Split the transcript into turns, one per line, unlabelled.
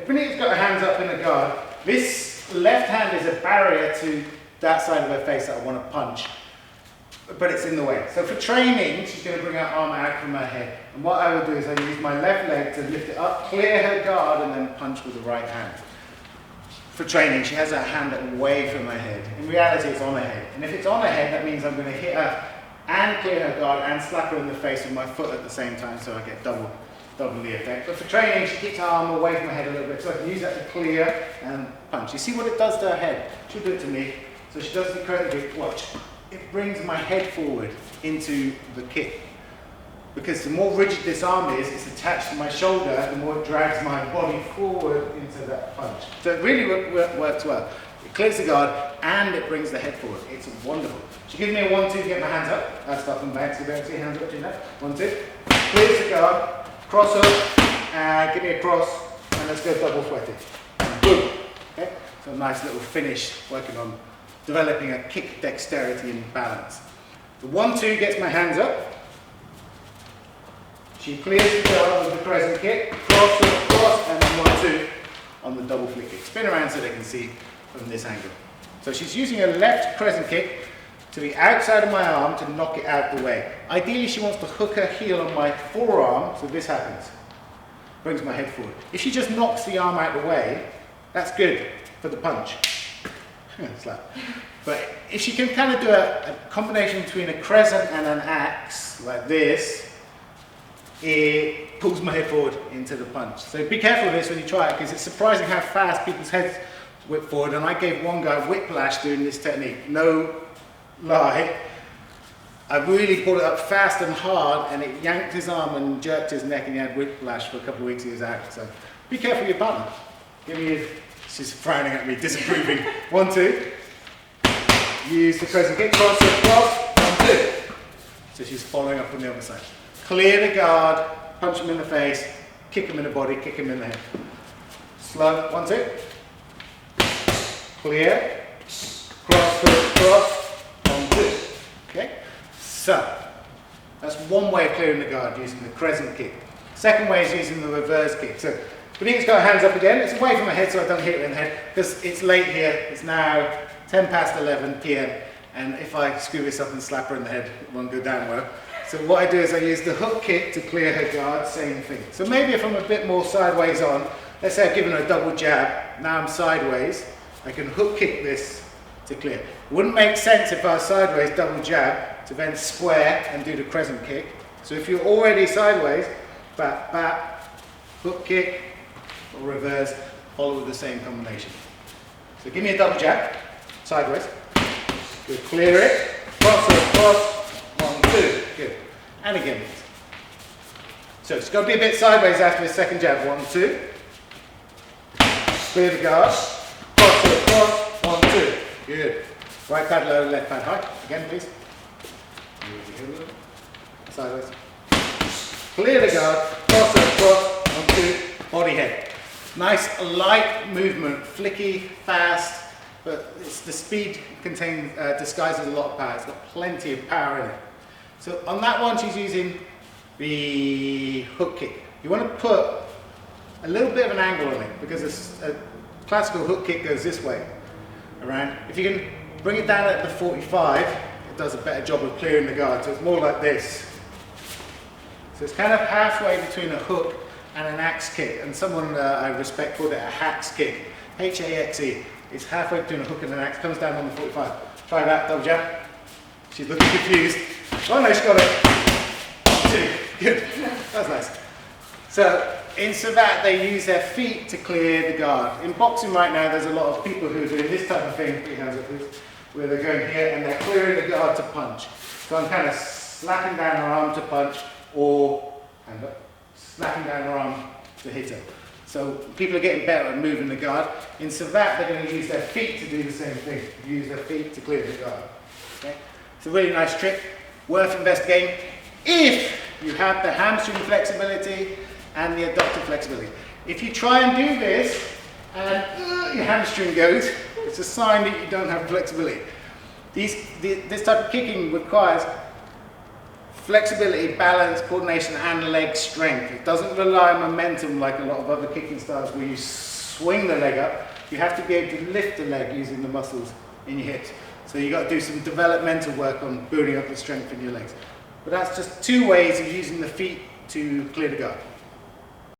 Benita's got her hands up in the guard, this left hand is a barrier to that side of her face that I want to punch, but it's in the way. So for training, she's going to bring her arm out from her head. And what I will do is I use my left leg to lift it up, clear her guard, and then punch with the right hand. For training, she has her hand away from her head. In reality, it's on her head. And if it's on her head, that means I'm going to hit her and clear her guard and slap her in the face with my foot at the same time, so I get double the effect. But for training, she keeps her arm away from her head a little bit, so I can use that to clear and punch. You see what it does to her head? She'll do it to me. So she does the crescent kick. Watch. It brings my head forward into the kick. Because the more rigid this arm is, it's attached to my shoulder, the more it drags my body forward into that punch. So it really works well. It clears the guard and it brings the head forward. It's wonderful. She gives me a 1-2 to get my hands up. That's stuff and back. So you don't see hands up, do that. 1-2. Clears the guard. Cross up, give me a cross, and let's go double fouetté. Boom. Okay? So a nice little finish working on developing a kick dexterity and balance. The 1-2 gets my hands up. She clears the guard with the crescent kick, cross up, cross, and then 1-2 on the double flick kick. Spin around so they can see from this angle. So she's using a left crescent kick to the outside of my arm to knock it out the way. Ideally, she wants to hook her heel on my forearm, so this happens. Brings my head forward. If she just knocks the arm out the way, that's good for the punch. Slap. But if she can kind of do a combination between a crescent and an axe, like this, it pulls my head forward into the punch. So be careful of this when you try it, because it's surprising how fast people's heads whip forward. And I gave one guy whiplash doing this technique. No lie. I really pulled it up fast and hard, and it yanked his arm and jerked his neck, and he had whiplash for a couple of weeks. He was out. So be careful of your partner. Give me. She's frowning at me, disapproving. 1-2. Use the crescent kick, cross, cross. 1-2. So she's following up on the other side. Clear the guard, punch him in the face, kick him in the body, kick him in the head. Slow. 1-2. Clear. Cross, cross. 1-2. Okay. So that's one way of clearing the guard, using the crescent kick. Second way is using the reverse kick. So Benita's got her hands up again. It's away from her head so I don't hit her in the head, because it's late here. It's now 10 past 11 p.m. and if I screw this up and slap her in the head, it won't go down well. So what I do is I use the hook kick to clear her guard, same thing. So maybe if I'm a bit more sideways on, let's say I've given her a double jab, now I'm sideways, I can hook kick this to clear. It wouldn't make sense if I was sideways, double jab, to then square and do the crescent kick. So if you're already sideways, bap, bap, hook kick, or reverse, follow with the same combination. So give me a double jab, sideways, we'll clear it, cross, 1-2, good, and again. So it's got to be a bit sideways after the second jab, 1-2, clear the guard, cross, 1-2, good. Right pad low, left pad high, again please. Sideways. Clear the guard, cross, 1-2, body head. Nice light movement, flicky, fast, but it's the speed disguises a lot of power. It's got plenty of power in it. So on that one, she's using the hook kick. You want to put a little bit of an angle on it, because a classical hook kick goes this way around. If you can bring it down at the 45, it does a better job of clearing the guard. So it's more like this. So it's kind of halfway between a hook and an axe kick, and someone I respect called it a Hax Kick, H-A-X-E. It's halfway between a hook and an axe, comes down on the 45. Try that, double jab. She's looking confused. Oh no, she got it. 2, good, that's nice. So in Savate, they use their feet to clear the guard. In boxing right now, there's a lot of people who are doing this type of thing, put your hands up please, where they're going here and they're clearing the guard to punch. So I'm kind of slapping down her arm to punch, or hand up, slapping down her arm to hit her. So people are getting better at moving the guard. In Savate, they're going to use their feet to do the same thing. Use their feet to clear the guard. Okay? It's a really nice trick, worth investigating if you have the hamstring flexibility and the adductor flexibility. If you try and do this and your hamstring goes, it's a sign that you don't have flexibility. This type of kicking requires flexibility, balance, coordination, and leg strength. It doesn't rely on momentum like a lot of other kicking styles where you swing the leg up, you have to be able to lift the leg using the muscles in your hips. So you've got to do some developmental work on building up the strength in your legs. But that's just two ways of using the feet to clear the guard.